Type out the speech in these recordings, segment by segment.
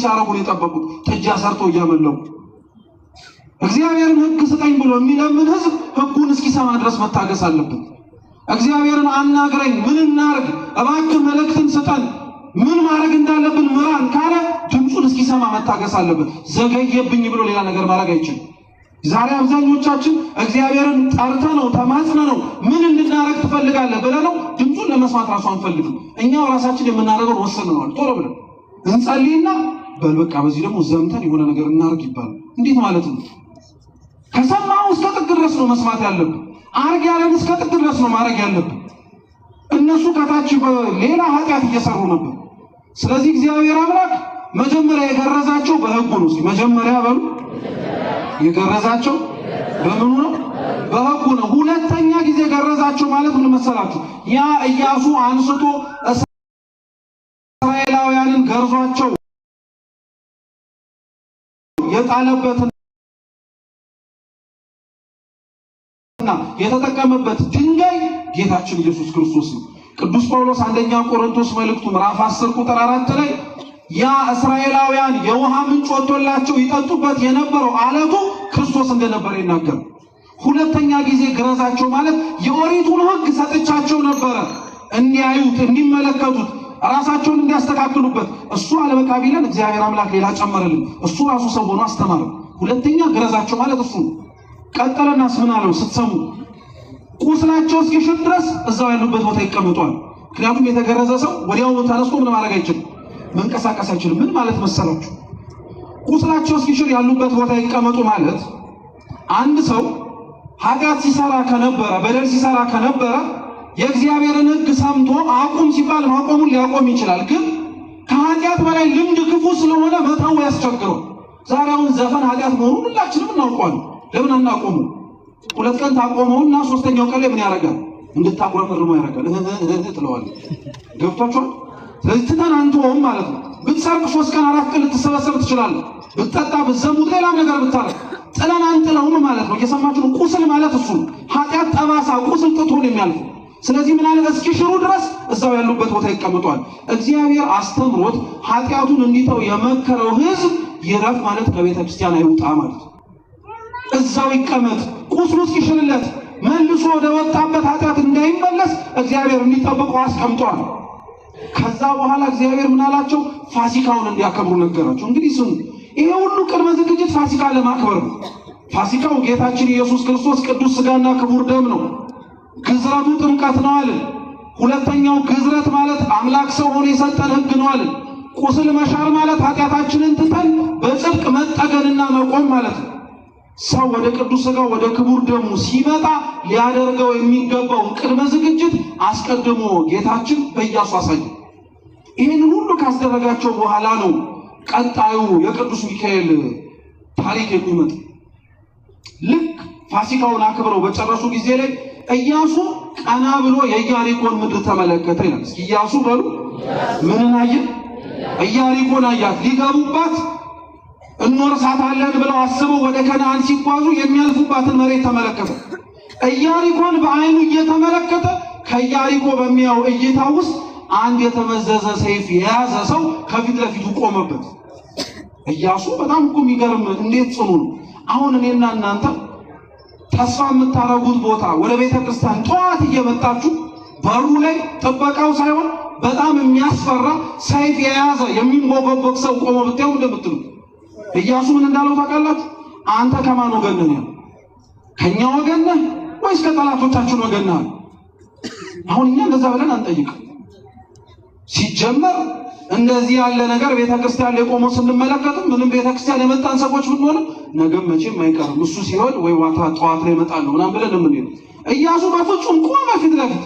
ሲያረጉ የጠበቁት ጠጃ ሰርተው እያመለኩ እግዚአብሔርን ሕግ ስጠኝ ብሎ የሚለምን ሕዝብ ሕጉን እስኪሰማ ድረስ መታገስ አለበት። እግዚአብሔርን አናግረኝ ምን እናርግ እባክህ መልእክትን ስጠን ምን ማድረግ እንዳለብን ምራን ካለ ድምጹን እስኪሰማ መታገስ አለበት። ዘገየብኝ ብሎ ሌላ ነገር ማድረግ አይችልም። ዛሬ አብዛኞቻችን እግዚአብሔርን ጠርተነው ተማጽነነው ምን እንድናረግ ትፈልጋለህ ብለነው ድምጹን ለመስማት ራሱ አንፈልግም። እኛው ራሳችን የምናደርገው ወሰነናል። ቶሎ ብለን እንጸልይና በልበቃ በዚህ ደግሞ ዘምተን የሆነ ነገር እናርግ ይባላል። እንዴት ማለት ነው? ከሰማው እስከ ጥግ ድረስ ነው መስማት ያለብን። አርግ ያለን እስከ ጥግ ድረስ ነው ማድረግ ያለብን። እነሱ ከታች ሌላ ኃጢአት እየሰሩ ነበር። ስለዚህ እግዚአብሔር አምላክ መጀመሪያ የገረዛቸው በሕጉ ነው። እስኪ መጀመሪያ በሉ የገረዛቸው በምኑ ነው? በሕጉ ነው። ሁለተኛ ጊዜ ገረዛቸው ማለት ምን መሰላችሁ? ያ ኢያሱ አንስቶ እስራኤላውያንን ገርዟቸው የጣለበትና የተጠቀመበት ድንጋይ ጌታችን ኢየሱስ ክርስቶስ ነው። ቅዱስ ጳውሎስ አንደኛ ቆሮንቶስ መልእክቱ ምዕራፍ 10 ቁጥር 4 ላይ ያ እስራኤላውያን የውሃ ምንጭ ወጥቶላቸው ይጠጡበት የነበረው አለቱ ክርስቶስ እንደነበረ ይናገራል። ሁለተኛ ጊዜ ግረዛቸው ማለት የኦሪቱን ሕግ ሰጥቻቸው ነበረ እንዲያዩት እንዲመለከቱት ራሳቸውን እንዲያስተካክሉበት። እሱ አለበቃ ቢለን እግዚአብሔር አምላክ ሌላ ጨመረልን። እሱ ራሱ ሰው ሆኖ አስተማረ። ሁለተኛ ግረዛቸው ማለት እሱ ነው። ቀጠለናስ ምን አለው? ስትሰሙ ቁስላቸው እስኪሽር ድረስ እዛው ያሉበት ቦታ ይቀመጣል። ምክንያቱም የተገረዘ ሰው ወዲያው ተነስቶ ምን ማድረግ አይችልም፣ መንቀሳቀስ አይችልም። ምን ማለት መሰላችሁ? ቁስላቸው እስኪሽር ያሉበት ቦታ ይቀመጡ ማለት አንድ ሰው ኃጢአት ሲሰራ ከነበረ በደል ሲሰራ ከነበረ የእግዚአብሔርን ሕግ ሰምቶ አቁም ሲባል ማቆሙን ሊያቆም ይችላል። ግን ከኃጢአት በላይ ልምድ ክፉ ስለሆነ መተው ያስቸግረው። ዛሬ አሁን ዘፈን ኃጢአት መሆኑን ሁላችንም እናውቀዋለን። ለምን አናቆሙ? ሁለት ቀን ታቆመውና ሶስተኛው ቀን ላይ ምን ያደርጋል? እንድታጉረመርሙ ያደርጋል። ትለዋለህ። ገብቷችኋል? ስለዚህ ትተን አንተውም ማለት ነው። ብትሰርቅ 3 ቀን 4 ቀን ልትሰበሰብ ትችላለህ። ብትጠጣ ብትዘሙት ሌላም ነገር ብታረግ ጥለን አንጥለውም ማለት ነው። እየሰማችሁ ነው? ቁስል ማለት እሱ ኃጢአት ጠባሳ ቁስል ጥቶ ነው የሚያልፈው። ስለዚህ ምን አለ? እስኪሽሩ ድረስ እዛው ያሉበት ቦታ ይቀመጣል። እግዚአብሔር አስተምሮት ኃጢአቱን እንዲተው የመከረው ሕዝብ ይረፍ ማለት ከቤተ ክርስቲያን አይውጣ ማለት ነው። እዛው ይቀመጥ ቁስሉ እስኪሽርለት መልሶ ወደ ወጣበት ኃጢአት እንዳይመለስ እግዚአብሔር እንዲጠብቀው አስቀምጧል። ከዛ በኋላ እግዚአብሔር ምን አላቸው? ፋሲካውን እንዲያከብሩ ነገራቸው። እንግዲህ ስሙ፣ ይሄ ሁሉ ቅድመ ዝግጅት ፋሲካ ለማክበር ነው። ፋሲካው ጌታችን ኢየሱስ ክርስቶስ ቅዱስ ሥጋና ክቡር ደም ነው። ግዝረቱ ጥምቀት ነው አለ። ሁለተኛው ግዝረት ማለት አምላክ ሰው ሆኖ የሰጠን ሕግ ነው አለ። ቁስል መሻር ማለት ኃጢአታችንን ትተን በጽድቅ መጠገንና መቆም ማለት ነው። ሰው ወደ ቅዱስ ሥጋው ወደ ክቡር ደሙ ሲመጣ ሊያደርገው የሚገባው ቅድመ ዝግጅት አስቀድሞ ጌታችን በኢያሱ አሳየ። ይህንን ሁሉ ካስደረጋቸው በኋላ ነው ቀጣዩ የቅዱስ ሚካኤል ታሪክ የሚመጣ። ልክ ፋሲካውን አክብረው በጨረሱ ጊዜ ላይ ኢያሱ ቀና ብሎ የኢያሪኮን ምድር ተመለከተ ይላል። እስኪ ኢያሱ በሉ ምንን አየ? ኢያሪኮን አያት። ሊገቡባት እንወርሳታለን ብለው አስበው ወደ ከነዓን ሲጓዙ የሚያልፉባትን መሬት ተመለከተ። ኢያሪኮን በዓይኑ እየተመለከተ ከኢያሪኮ በሚያው እይታ ውስጥ አንድ የተመዘዘ ሰይፍ የያዘ ሰው ከፊት ለፊቱ ቆመበት። ኢያሱ በጣም እኮ የሚገርም እንዴት ጽኑ ነው። አሁን እኔና እናንተ ተስፋ የምታረጉት ቦታ ወደ ቤተ ክርስቲያን ጠዋት እየመጣችሁ በሩ ላይ ጥበቃው ሳይሆን በጣም የሚያስፈራ ሰይፍ የያዘ የሚንቦገቦግ ሰው ቆሞ ብታዩ እንደምትሉ ኢያሱ ምን እንዳለው ታውቃላችሁ? አንተ ከማን ወገን ነህ? ከኛ ወገን ነህ ወይስ ከጠላቶቻችን ወገን ነህ? አሁን እኛ እንደዛ ብለን አንጠይቅ። ሲጀመር እንደዚህ ያለ ነገር ቤተክርስቲያን ላይ ቆሞ ስንመለከትም ምንም ቤተክርስቲያን የመጣን ሰዎች ብንሆንም ነገም መቼም አይቀርም እሱ ሲሆን ወይ ዋታ ጠዋት ላይ ይመጣል ነው ምናምን ብለን ምን ይላል? ኢያሱ በፍጹም ቆመ ፊት ለፊት።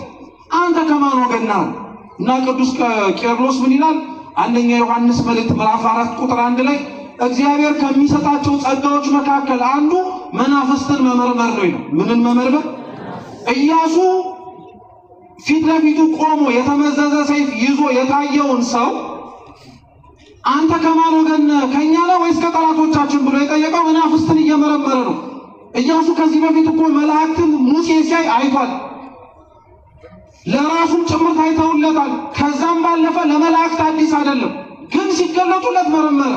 አንተ ከማን ወገን ነህ? እና ቅዱስ ቄርሎስ ምን ይላል? አንደኛ ዮሐንስ መልእክት ምዕራፍ 4 ቁጥር 1 ላይ እግዚአብሔር ከሚሰጣቸው ጸጋዎች መካከል አንዱ መናፍስትን መመርመር ነው ይላል። ምንን መመርመር? ኢያሱ ፊት ለፊቱ ቆሞ የተመዘዘ ሰይፍ ይዞ የታየውን ሰው አንተ ከማን ወገን ነህ? ከኛ ነው ወይስ ከጠላቶቻችን ብሎ የጠየቀው መናፍስትን እየመረመረ ነው። ኢያሱ ከዚህ በፊት እኮ መላእክትን ሙሴ ሲያይ አይቷል። ለራሱም ጭምር ታይተውለታል። ከዛም ባለፈ ለመላእክት አዲስ አይደለም። ግን ሲገለጡለት መረመረ።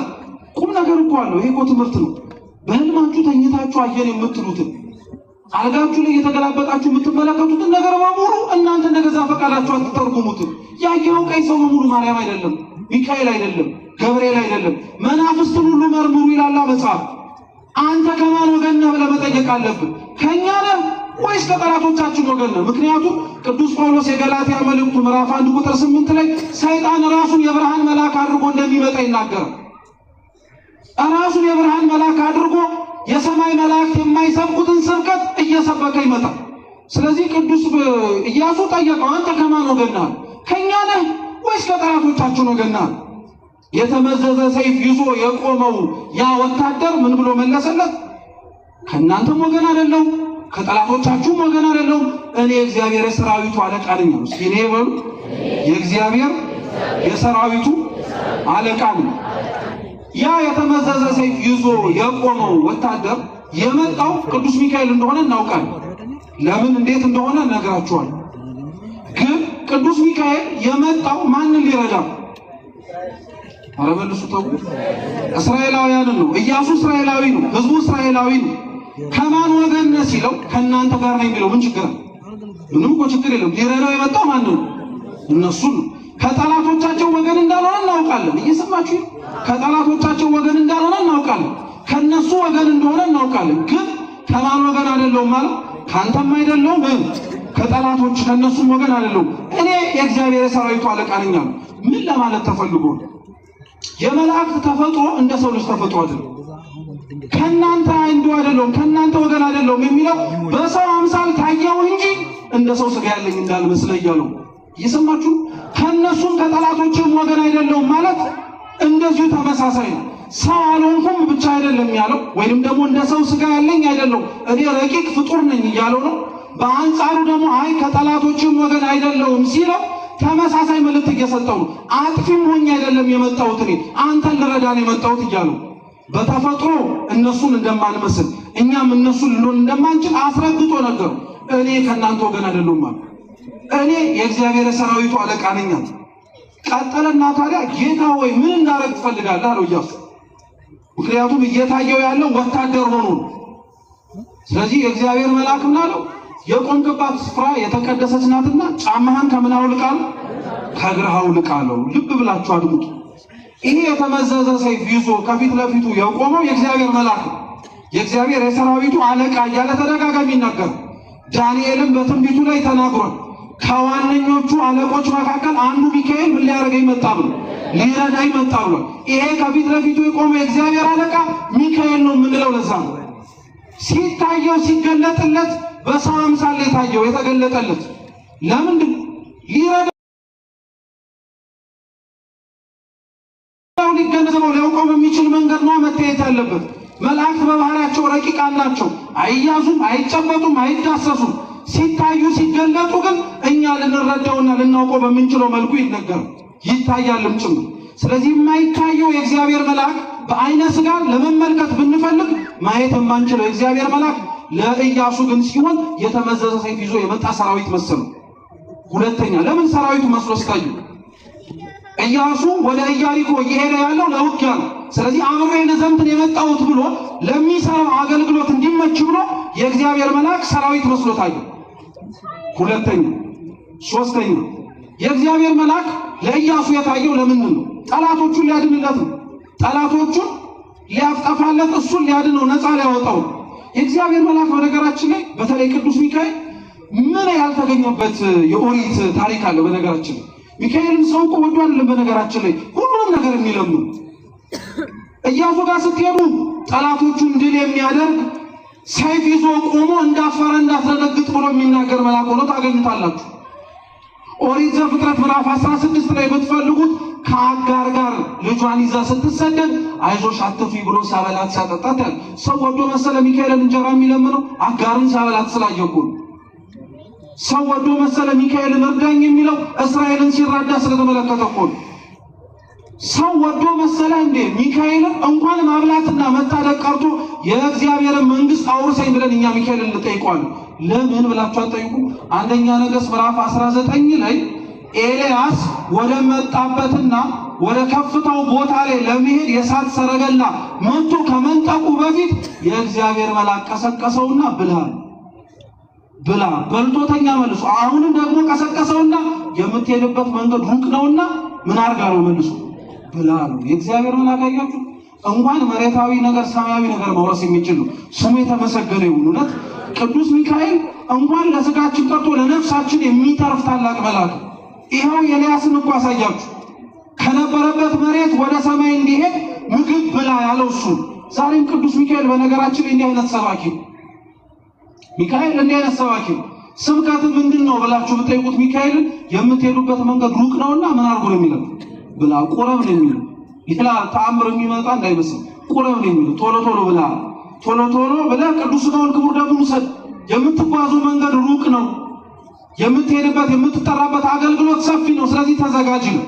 ቁም ነገር እኮ አለው። ይሄ እኮ ትምህርት ነው። በህልማችሁ ተኝታችሁ አየን የምትሉትን አልጋችሁ ላይ የተገላበጣችሁ የምትመለከቱትን ነገር በሙሉ እናንተ እንደገዛ ፈቃዳችሁ አትተርጉሙትም። ያየው ቀይ ሰው በሙሉ ማርያም አይደለም፣ ሚካኤል አይደለም፣ ገብርኤል አይደለም፣ መናፍስትን ሁሉ መርምሩ ይላል መጽሐፍ። አንተ ከማን ወገን ነህ ብለህ መጠየቅ አለብህ። ከኛ ነህ ወይስ ከጠላቶቻችን ወገን ነህ? ምክንያቱም ቅዱስ ጳውሎስ የገላትያ መልእክቱ ምዕራፍ 1 ቁጥር 8 ላይ ሰይጣን ራሱን የብርሃን መልአክ አድርጎ እንደሚመጣ ይናገራል። ራሱን የብርሃን መልአክ አድርጎ የሰማይ መላእክት የማይሰብኩትን ስብከት እየሰበከ ይመጣል። ስለዚህ ቅዱስ ኢያሱ ጠየቀው፣ አንተ ከማን ወገን ነህ? ከኛ ነህ ወይስ ከጠላቶቻችን ወገን ነህ? የተመዘዘ ሰይፍ ይዞ የቆመው ያ ወታደር ምን ብሎ መለሰለት? ከእናንተም ወገን አይደለሁም፣ ከጠላቶቻችሁም ወገን አይደለሁም፣ እኔ የእግዚአብሔር የሰራዊቱ አለቃ ነኝ። እስኪ እኔ በሉ የእግዚአብሔር የሰራዊቱ አለቃ ነኝ። ያ የተመዘዘ ሰይፍ ይዞ የቆመው ወታደር የመጣው ቅዱስ ሚካኤል እንደሆነ እናውቃለን። ለምን እንዴት እንደሆነ ነግራችኋል። ግን ቅዱስ ሚካኤል የመጣው ማንን ሊረዳ? አረበልሱ ተው እስራኤላውያንን ነው። ኢያሱ እስራኤላዊ ነው፣ ህዝቡ እስራኤላዊ ነው። ከማን ወገን ነህ ሲለው ከእናንተ ጋር ነው የሚለው ምን ችግር አለ? ምንም እኮ ችግር የለም። ሊረዳው የመጣው ማን ነው? እነሱ ነው። ከጠላቶቻቸው ወገን እንዳልሆነ እናውቃለን። እየሰማችሁ ከጠላቶቻቸው ወገን እንዳልሆነ እናውቃለን። ከነሱ ወገን እንደሆነ እናውቃለን። ግን ከማን ወገን አይደለሁም ማለት ካንተም አይደለሁም፣ ከጠላቶች ከነሱም ወገን አይደለሁም፣ እኔ የእግዚአብሔር የሰራዊቱ አለቃ ነኝ። ምን ለማለት ተፈልጎ? የመላእክት ተፈጥሮ እንደ ሰው ልጅ ተፈጥሮ አይደለም። ከናንተ እንደው አይደለም፣ ከናንተ ወገን አይደለም የሚለው በሰው አምሳል ታየው እንጂ እንደ ሰው ስጋ ያለኝ እንዳልመስል እያለው እየሰማችሁ ከነሱም ከጠላቶችም ወገን አይደለም ማለት እንደዚሁ ተመሳሳይ ነው። ሰው አልሆንኩም ብቻ አይደለም ያለው፣ ወይንም ደግሞ እንደ ሰው ስጋ ያለኝ አይደለም እኔ ረቂቅ ፍጡር ነኝ እያለው ነው። በአንጻሩ ደግሞ አይ ከጠላቶችም ወገን አይደለም ሲለው ተመሳሳይ መልእክት እየሰጠው ነው። አጥፊም ሆኜ አይደለም የመጣሁት እኔ አንተን ልረዳ ነው የመጣሁት እያለው በተፈጥሮ እነሱን እንደማንመስል እኛም እነሱን ልንሆን እንደማንችል አስረግጦ ነገሩ። እኔ ከእናንተ ወገን አይደለም ማለት እኔ የእግዚአብሔር ሰራዊቱ አለቃ ነኝ። ቀጠለና ታዲያ ጌታ ወይ ምን እንዳረግ ትፈልጋለህ አለው ኢያሱ። ምክንያቱም እየታየው ያለው ወታደር ሆኖ። ስለዚህ የእግዚአብሔር መልአክ ምን አለው? የቆምክባት ስፍራ የተቀደሰች ናትና ጫማህን ከምን አውልቃለሁ? ከእግርህ አውልቃለሁ። ልብ ብላችሁ አድምጡ። ይሄ የተመዘዘ ሰይፍ ይዞ ከፊት ለፊቱ የቆመው የእግዚአብሔር መልአክ ነው። የእግዚአብሔር የሰራዊቱ አለቃ እያለ ተደጋጋሚ ይናገራል። ዳንኤልም በትንቢቱ ላይ ተናግሯል። ከዋነኞቹ አለቆች መካከል አንዱ ሚካኤል ምን ሊያደርገኝ መጣ ብሎ ሊረዳኝ መጣ ብሎ ይሄ ከፊት ለፊቱ የቆመው የእግዚአብሔር አለቃ ሚካኤል ነው የምንለው ለዛ ነው። ሲታየው ሲገለጥለት በሰው አምሳል የታየው የተገለጠለት ለምንድን ሊረዳው ሊገነዘበው ሊያውቀው በሚችል መንገድ ነው መታየት ያለበት። መላእክት በባህሪያቸው ረቂቃን ናቸው። አይያዙም፣ አይጨበጡም፣ አይዳሰሱም። ሲታዩ ሲገለጡ ግን እኛ ልንረዳውና ልናውቀው በምንችለው መልኩ ይነገራል፣ ይታያልም ጭምር። ስለዚህ የማይታየው የእግዚአብሔር መልአክ በአይነ ስጋ ለመመልከት ብንፈልግ ማየት የማንችለው የእግዚአብሔር መልአክ ለኢያሱ ግን ሲሆን የተመዘዘ ሰይፍ ይዞ የመጣ ሰራዊት መሰሉ። ሁለተኛ ለምን ሰራዊቱ መስሎ ሲታዩ? ኢያሱ ወደ ኢያሪኮ እየሄደ ያለው ለውጊያ ነው። ስለዚህ አብሬ ለዘምትን የመጣሁት ብሎ ለሚሰራው አገልግሎት እንዲመች ብሎ የእግዚአብሔር መልአክ ሰራዊት መስሎ ታየ። ሁለተኛ ሶስተኛ የእግዚአብሔር መልአክ ለኢያሱ የታየው ለምንድን ነው? ጠላቶቹን ሊያድንለት ነው። ጠላቶቹን ሊያጠፋለት፣ እሱን ሊያድነው፣ ነፃ ሊያወጣው። የእግዚአብሔር መልአክ በነገራችን ላይ በተለይ ቅዱስ ሚካኤል ምን ያልተገኘበት የኦሪት ታሪክ አለ። በነገራችን ላይ ሚካኤልን ሰው እኮ ወዶ አይደለም በነገራችን ላይ ሁሉም ነገር የሚለምን። ኢያሱ ጋር ስትሄዱ ጠላቶቹን ድል የሚያደርግ ሰይፍ ይዞ ቆሞ እንዳፈረ እንዳትደነግጥ ብሎ የሚናገር መልአክ ሆኖ ታገኙታላችሁ። ኦሪት ዘፍጥረት ምዕራፍ 16 ላይ ብትፈልጉት ከአጋር ጋር ልጇን ይዛ ስትሰደድ አይዞሽ አትፍሪ ብሎ ሲያበላት ሲያጠጣት ያለ ሰው ወዶ መሰለ ሚካኤልን እንጀራ የሚለምነው አጋርን ሲያበላት ስላየኩ ነው። ሰው ወዶ መሰለ ሚካኤልን እርዳኝ የሚለው እስራኤልን ሲራዳ ስለተመለከተ እኮ ነው። ሰው ወዶ መሰለ እንዴ ሚካኤልን እንኳን ማብላትና መታደግ ቀርቶ የእግዚአብሔርን መንግስት አውርሰኝ ብለን እኛ ሚካኤልን እንጠይቀዋለን። ለምን ብላችሁ አትጠይቁ? አንደኛ ነገሥት ምዕራፍ 19 ላይ ኤልያስ ወደ መጣበትና ወደ ከፍታው ቦታ ላይ ለመሄድ የሳት ሰረገላ መጥቶ ከመንጠቁ በፊት የእግዚአብሔር መልአክ ቀሰቀሰውና ብላ በልቶተኛ መልሶ አሁንም ደግሞ ቀሰቀሰውና የምትሄድበት መንገድ ሩቅ ነውና ምን አርጋ ነው መልሶ ብላ ነው። የእግዚአብሔር መልአክ አያችሁ እንኳን መሬታዊ ነገር ሰማያዊ ነገር መውረስ የሚችል ነው። ስሙ የተመሰገነ ይሁን። እውነት ቅዱስ ሚካኤል እንኳን ለስጋችን ቀርቶ ለነፍሳችን የሚተርፍ ታላቅ መልአክ። ይሄው ኤልያስን እኮ አሳያችሁ ከነበረበት መሬት ወደ ሰማይ እንዲሄድ ምግብ ብላ ያለው እሱ። ዛሬም ቅዱስ ሚካኤል በነገራችን ላይ እንዲህ አይነት ሰባኪ ሚካኤል እንዲህ አይነት ሰባኪ ስብከት ምንድነው ብላችሁ ብትጠይቁት ሚካኤልን የምትሄዱበት መንገድ ሩቅ ነውና ምን አርጉ ነው የሚለው ብላ ቁረብ ነው የሚለው። ሌላ ተአምር የሚመጣ እንዳይመስል ቁረብ ነው የሚለው። ቶሎ ቶሎ ብላ ቅዱስ ሥጋውን ክቡር ደሙን ውሰድ። የምትጓዙ መንገድ ሩቅ ነው፣ የምትሄድበት የምትጠራበት አገልግሎት ሰፊ ነው። ስለዚህ ተዘጋጅ ነው።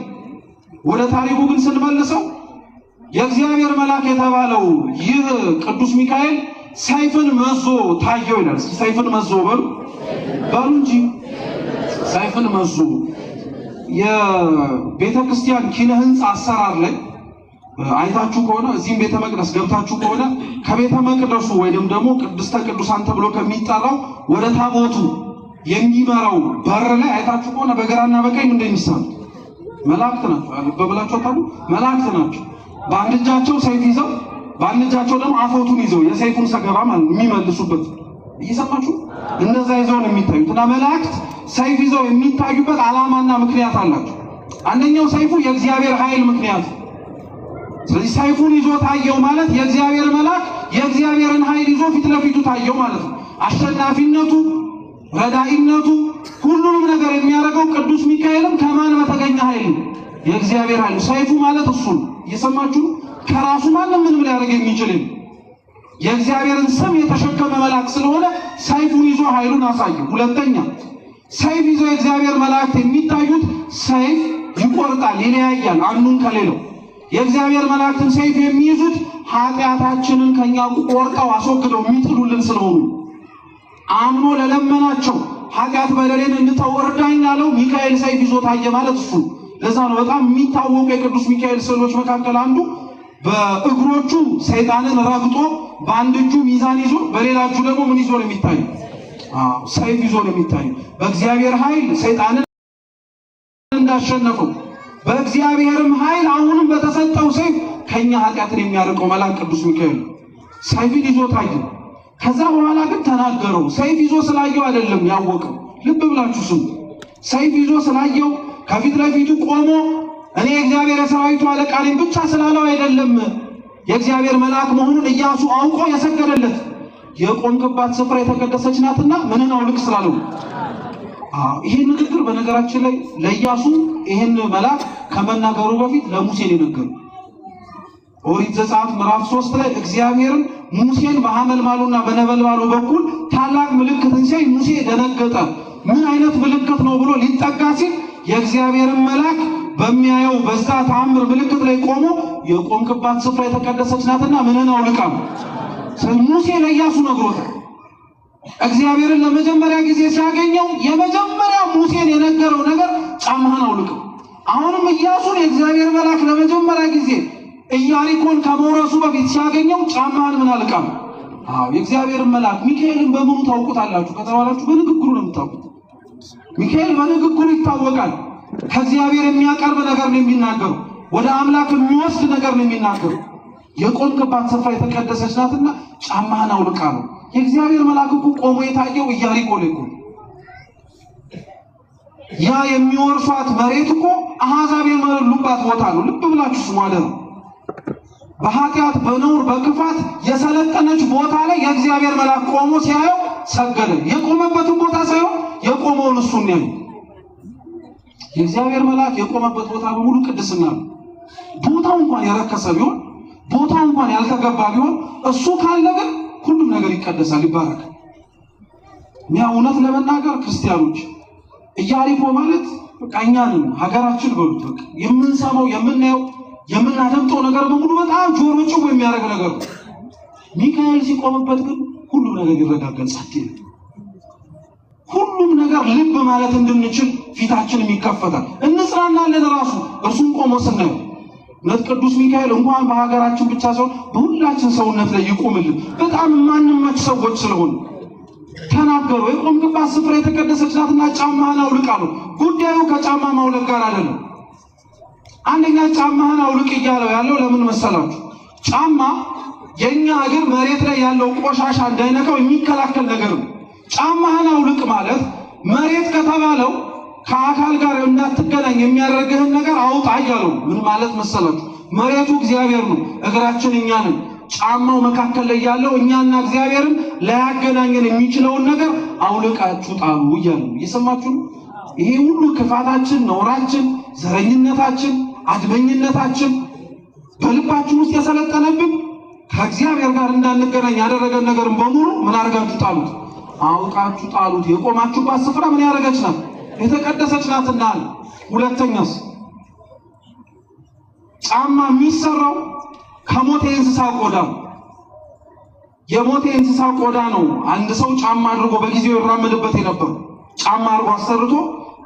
ወደ ታሪኩ ግን ስንመልሰው የእግዚአብሔር መልአክ የተባለው ይህ ቅዱስ ሚካኤል ሰይፍን መዞ ታየው ይላል። ሰይፍን መዞ በሉ እንጂ ሰይፍን መዞ የቤተ ክርስቲያን ኪነ ህንጻ አሰራር ላይ አይታችሁ ከሆነ እዚህም ቤተ መቅደስ ገብታችሁ ከሆነ ከቤተ መቅደሱ ወይንም ደግሞ ቅድስተ ቅዱሳን ተብሎ ከሚጠራው ወደ ታቦቱ የሚመራው በር ላይ አይታችሁ ከሆነ በግራና በቀኝ እንደሚሳሉ መላእክት ናቸው። በብላችሁ ታቡ መላእክት ናቸው። በአንድ እጃቸው ሰይፍ ይዘው በአንድ እጃቸው ደግሞ አፎቱን ይዘው የሰይፉን ሰገባ ማለት የሚመልሱበት እየሰማችሁ እንደዛ ይዘው ነው የሚታዩት። እና መላእክት ሰይፍ ይዘው የሚታዩበት ዓላማና ምክንያት አላቸው። አንደኛው ሰይፉ የእግዚአብሔር ኃይል ምክንያት። ስለዚህ ሰይፉን ይዞ ታየው ማለት የእግዚአብሔር መልአክ የእግዚአብሔርን ኃይል ይዞ ፊት ለፊቱ ታየው ማለት ነው። አሸናፊነቱ፣ ረዳኢነቱ፣ ሁሉንም ነገር የሚያደርገው ቅዱስ ሚካኤልም ከማን በተገኘ ኃይል የእግዚአብሔር ኃይል። ሰይፉ ማለት እሱ ነው። እየሰማችሁ ከራሱ ማንም ምንም ሊያደርግ የሚችል የእግዚአብሔርን ስም የተሸከመ መልአክ ስለሆነ ሰይፉን ይዞ ኃይሉን አሳየው። ሁለተኛ ሰይፍ ይዞ የእግዚአብሔር መላእክት የሚታዩት ሰይፍ ይቆርጣል፣ ይለያያል አንዱን ከሌላው። የእግዚአብሔር መላእክትን ሰይፍ የሚይዙት ኃጢአታችንን ከኛ ቆርጠው አስወግደው የሚጥሉልን ስለሆኑ አምኖ ለለመናቸው ኃጢአት በደሌን እንድተው እርዳኝ ያለው ሚካኤል ሰይፍ ይዞ ታየ ማለት እሱ። ለዛ ነው በጣም የሚታወቁ የቅዱስ ሚካኤል ስዕሎች መካከል አንዱ በእግሮቹ ሰይጣንን ረግጦ በአንድ እጁ ሚዛን ይዞ በሌላ እጁ ደግሞ ምን ይዞ ነው የሚታየው? ሰይፍ ይዞ ነው የሚታየው። በእግዚአብሔር ኃይል ሰይጣንን እንዳሸነፈው በእግዚአብሔርም ኃይል አሁንም በተሰጠው ሰይፍ ከኛ ኃጢአትን የሚያርቀው መልአክ ቅዱስ ሚካኤል ሰይፍን ይዞ ታየው። ከዛ በኋላ ግን ተናገረው። ሰይፍ ይዞ ስላየው አይደለም ያወቀው። ልብ ብላችሁ ስሙ። ሰይፍ ይዞ ስላየው ከፊት ለፊቱ ቆሞ እኔ የእግዚአብሔር የሰራዊቱ አለቃ ነኝ ብቻ ስላለው አይደለም የእግዚአብሔር መልአክ መሆኑን ኢያሱ አውቆ የሰገደለት። የቆምክባት ስፍራ የተቀደሰች ናትና ምንን አውልቅ ስላለው። ይሄን ንግግር በነገራችን ላይ ለኢያሱ ይሄን መልአክ ከመናገሩ በፊት ለሙሴ ነገረው። ኦሪት ዘጸአት ምዕራፍ 3 ላይ እግዚአብሔርን ሙሴን በሐመልማሉና በነበልባሉ በኩል ታላቅ ምልክትን ሲያይ ሙሴ ደነገጠ። ምን አይነት ምልክት ነው ብሎ ሊጠጋ ሲል የእግዚአብሔርን መልአክ በሚያየው በዛ ተአምር ምልክት ላይ ቆሞ የቆምክባት ስፍራ የተቀደሰች ናትና ምንን አውልቃ። ሙሴ ለኢያሱ ነግሮታል። እግዚአብሔርን ለመጀመሪያ ጊዜ ሲያገኘው የመጀመሪያ ሙሴን የነገረው ነገር ጫማህን አውልቅ። አሁንም ኢያሱን የእግዚአብሔር መልአክ ለመጀመሪያ ጊዜ ኢያሪኮን ከመውረሱ በፊት ሲያገኘው ጫማህን ምን አልቃ። የእግዚአብሔርን መልአክ ሚካኤልን በምኑ ታውቁታላችሁ ከተባላችሁ በንግግሩ ነው የምታውቁት። ሚካኤል በንግግሩ ይታወቃል። ከእግዚአብሔር የሚያቀርብ ነገር ነው የሚናገረው። ወደ አምላክ የሚወስድ ነገር ነው የሚናገረው። የቆምክባት ስፍራ የተቀደሰች ናትና ጫማህን አውልቃ ነው። የእግዚአብሔር መልአክ እኮ ቆሞ የታየው ኢያሪኮ ላይ እኮ። ያ የሚወርሷት መሬት እኮ አሕዛብ የሞሉባት ቦታ ነው። ልብ ብላችሁ ስሙ አለ ነው። በኃጢአት በነውር በክፋት የሰለጠነች ቦታ ላይ የእግዚአብሔር መልአክ ቆሞ ሲያየው ሰገደ። የቆመበትን ቦታ ሳይሆን የቆመውን እሱን ነው። የእግዚአብሔር መልአክ የቆመበት ቦታ በሙሉ ቅድስና ነው። ቦታው እንኳን የረከሰ ቢሆን ቦታው እንኳን ያልተገባ ቢሆን እሱ ካለ ግን ሁሉም ነገር ይቀደሳል፣ ይባረካል። እውነት ለመናገር ክርስቲያኖች ኢያሪኮ ማለት በቃ እኛ ነን፣ ሀገራችን በሉት በቃ የምንሰማው የምናየው የምናደምጠው ነገር በሙሉ በጣም ጆሮ ጭው የሚያደርግ ነገር ነው። ሚካኤል ሲቆምበት ግን ሁሉም ነገር ይረጋጋል፣ ጸጥ ይላል። ሁሉም ነገር ልብ ማለት እንድንችል ፊታችንም ይከፈታል፣ እንጽናናለን። ራሱ እርሱን ቆሞ ስናየው ነት ቅዱስ ሚካኤል እንኳን በሀገራችን ብቻ ሳይሆን በሁላችን ሰውነት ላይ ይቆምልን። በጣም ማንመች ሰዎች ስለሆነ ተናገሩ። የቆምክባት ስፍራ የተቀደሰች ናትና ጫማህን አውልቅ አሉ። ጉዳዩ ከጫማ ማውለቅ ጋር አይደለም። አንደኛ ጫማህን አውልቅ እያለው ያለው ለምን መሰላችሁ? ጫማ የኛ እግር መሬት ላይ ያለው ቆሻሻ እንዳይነካው የሚከላከል ነገር ነው። ጫማህን አውልቅ ማለት መሬት ከተባለው ከአካል ጋር እንዳትገናኝ የሚያደርግህን ነገር አውጣ እያለው ምን ማለት መሰላችሁ? መሬቱ እግዚአብሔር ነው፣ እግራችን እኛ ነን። ጫማው መካከል ላይ ያለው እኛና እግዚአብሔርን ላያገናኘን የሚችለውን ነገር አውልቃችሁ ጣሉ እያሉ እየሰማችሁ። ይሄ ሁሉ ክፋታችን፣ ነውራችን፣ ዘረኝነታችን፣ አድመኝነታችን በልባችን ውስጥ የሰለጠነብን ከእግዚአብሔር ጋር እንዳንገናኝ ያደረገን ነገርን በሙሉ ምን አድርጋችሁ ጣሉት? አውጣችሁ ጣሉት። የቆማችሁባት ስፍራ ምን ያደረገች ናት? የተቀደሰች ናትና። ሁለተኛስ ጫማ የሚሰራው ከሞተ እንስሳ ቆዳ ነው። የሞተ እንስሳ ቆዳ ነው አንድ ሰው ጫማ አድርጎ በጊዜው ይራመድበት የነበር። ጫማ አድርጎ አሰርቶ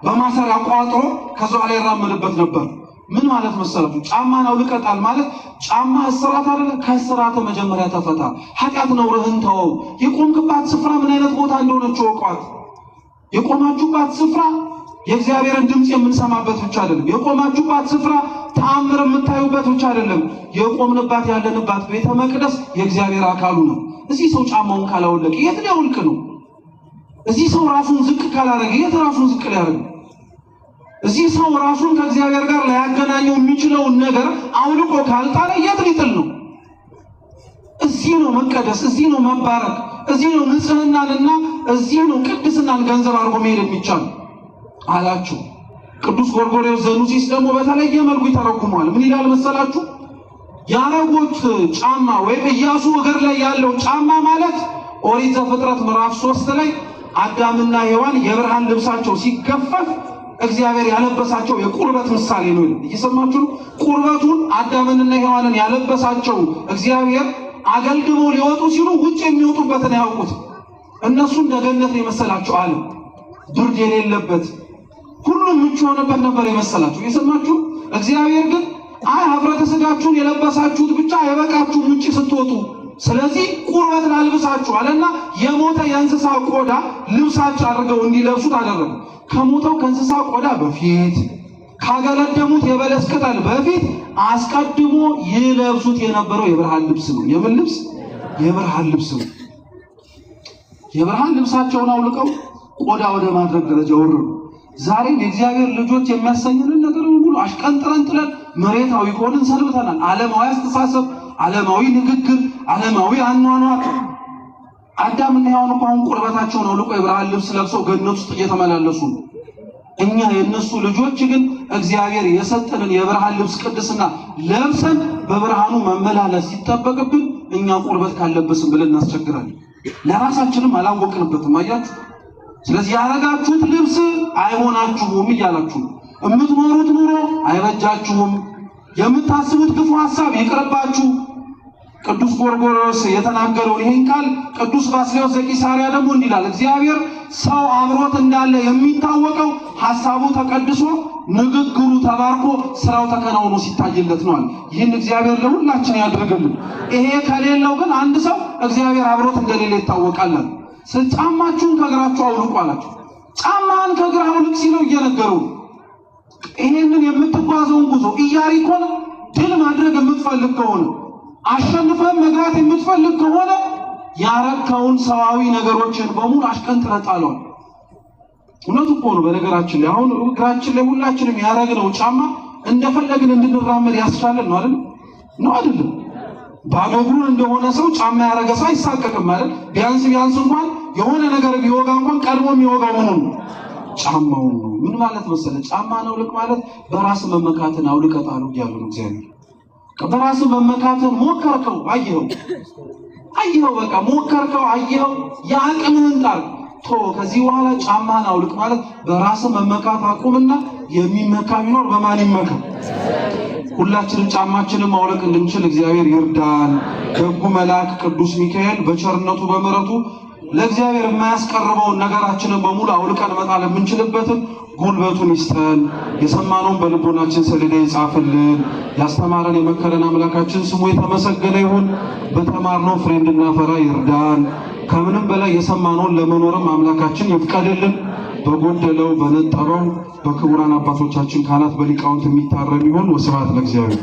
በማሰሪያ ቋጥሮ ከዛው ላይ ይራመድበት ነበር። ምን ማለት መሰላችሁ? ጫማን አውልቀጣል ማለት ጫማ እስራት አይደለ? ከእስራት መጀመሪያ ተፈታ። ኃጢአት ነውርህን ተወው። የቆምክባት ስፍራ ምን አይነት ቦታ እንደሆነች ወቋት። የቆማችሁባት ስፍራ የእግዚአብሔርን ድምጽ የምንሰማበት ብቻ አይደለም። የቆማችሁባት ስፍራ ተአምር የምታዩበት ብቻ አይደለም። የቆምንባት ያለንባት ቤተ መቅደስ የእግዚአብሔር አካሉ ነው። እዚህ ሰው ጫማውን ካላወለቀ የት ሊያወልቅ ነው? እዚህ ሰው ራሱን ዝቅ ካላደረገ የት ራሱን ዝቅ ሊያደርግ? እዚህ ሰው ራሱን ከእግዚአብሔር ጋር ሊያገናኘው የሚችለውን ነገር አውልቆ ካልጣለ የት ሊጥል ነው? እዚህ ነው መቀደስ፣ እዚህ ነው መባረክ፣ እዚህ ነው ንጽህናንና እዚህ ነው ቅድስናን ገንዘብ አድርጎ መሄድ የሚቻል አላችሁ። ቅዱስ ጎርጎርዮስ ዘኑሲስ ደግሞ በተለየ መልኩ ይተረጉመዋል። ምን ይላል መሰላችሁ? ያረጉት ጫማ ወይም ኢያሱ እግር ላይ ያለው ጫማ ማለት ኦሪት ዘፍጥረት ምዕራፍ 3 ላይ አዳምና ሔዋን የብርሃን ልብሳቸው ሲገፈፍ እግዚአብሔር ያለበሳቸው የቁርበት ምሳሌ ነው። እየሰማችሁ ነው? ቁርበቱን አዳምንና ሔዋንን ያለበሳቸው እግዚአብሔር አገልግለው ሊወጡ ሲሉ ውጭ የሚወጡበትን ያውቁት። እነሱ እንደ ገነት የመሰላቸው ዓለም ብርድ የሌለበት ሁሉም ምቹ ሆነበት ነበር የመሰላቸው። እየሰማችሁ? እግዚአብሔር ግን አይ ኅብረተ ሥጋችሁን የለበሳችሁት ብቻ አይበቃችሁም ውጭ ስትወጡ፣ ስለዚህ ቁርበት ላልብሳችሁ አለና የሞተ የእንስሳ ቆዳ ልብሳቸው አድርገው እንዲለብሱት አደረገ። ከሞተው ከእንስሳ ቆዳ በፊት ካገለደሙት የበለስ ቅጠል በፊት አስቀድሞ ይለብሱት የነበረው የብርሃን ልብስ ነው። የምን ልብስ? የብርሃን ልብስ ነው። የብርሃን ልብሳቸውን አውልቀው ቆዳ ወደ ማድረግ ደረጃ ወረዱ። ዛሬ የእግዚአብሔር ልጆች የሚያሰኙንን ነገር ሁሉ አሽቀንጥረን ጥለን መሬታዊ ሆነን ሰንብተናል። ዓለማዊ አስተሳሰብ፣ ዓለማዊ ንግግር፣ ዓለማዊ አኗኗር። አዳምና ሔዋን እንኳን ቁርበታቸውን አውልቆ የብርሃን ልብስ ለብሰው ገነት ውስጥ እየተመላለሱ ነው። እኛ የነሱ ልጆች ግን እግዚአብሔር የሰጠንን የብርሃን ልብስ ቅድስና ለብሰን በብርሃኑ መመላለስ ሲጠበቅብን እኛ ቁርበት ካለበስን ብለን እናስቸግራለን። ለራሳችንም አላወቅንበትም። አያችሁ? ስለዚህ ያረጋችሁት ልብስ አይሆናችሁም እያላችሁ የምትኖሩት ኑሮ አይበጃችሁም። የምታስቡት ክፉ ሐሳብ ይቅርባችሁ። ቅዱስ ጎርጎርዮስ የተናገረው ይሄን ቃል ቅዱስ ባስልዮስ ዘቂሳርያ ደግሞ እንዲህ ይላል። እግዚአብሔር ሰው አብሮት እንዳለ የሚታወቀው ሐሳቡ ተቀድሶ ንግግሩ ተባርኮ ስራው ተከናውኖ ሲታይለት ነው። ይህን እግዚአብሔር ለሁላችን ያድርግልን። ይሄ ከሌለው ግን አንድ ሰው እግዚአብሔር አብሮት እንደሌለ ይታወቃል። ጫማችሁን ከእግራችሁ አውልቁ አላችሁ። ጫማን ከእግር አውልቅ ሲለው እየነገረው ይሄንን የምትጓዘውን ጉዞ ኢያሪኮን ድል ማድረግ የምትፈልግ ከሆነ አሸንፈን መግባት የምትፈልግ ከሆነ ያረከውን ሰዋዊ ነገሮችን በሙሉ አሽቀንጥረህ ጣለው። እውነቱ እኮ ነው። በነገራችን ላይ አሁን እግራችን ላይ ሁላችንም ያረግነው ጫማ እንደፈለግን እንድንራመድ ያስቻለን ነው አይደል? ነው አይደል? ባዶ እግሩን እንደሆነ ሰው ጫማ ያረገ ሰው አይሳቀቅም ማለት ቢያንስ እንኳን የሆነ ነገር ቢወጋ እንኳን ቀድሞ የሚወጋው ምኑ ነው? ጫማው ነው። ምን ማለት መሰለ? ጫማን አውልቅ ማለት በራስ መመካትን አውልቅ ጣሉ ያለው ነው እግዚአብሔር። በራስ መመካትን ሞከርከው፣ አየኸው፣ በቃ ሞከርከው፣ አየኸው፣ የአቅምህን ጣል ቶ ከዚህ በኋላ ጫማን አውልቅ ማለት በራስ መመካት አቁምና የሚመካ ቢኖር በማን ይመካ? ሁላችንም ጫማችንን ማውለቅ እንድንችል እግዚአብሔር ይርዳን። ደጉ መልአክ ቅዱስ ሚካኤል በቸርነቱ በምሕረቱ ለእግዚአብሔር የማያስቀርበውን ነገራችንን በሙሉ አውልቀን መጣል የምንችልበትን ጉልበቱን ይስጠን። የሰማነውን በልቦናችን ሰሌዳ ይጻፍልን። ያስተማረን የመከረን አምላካችን ስሙ የተመሰገነ ይሁን። በተማርነው ፍሬ እንድናፈራ ይርዳን። ከምንም በላይ የሰማነውን ለመኖርም አምላካችን ይፍቀድልን። በጎደለው በነጠበው በክቡራን አባቶቻችን ካህናት በሊቃውንት የሚታረም ይሁን። ወስብሐት ለእግዚአብሔር።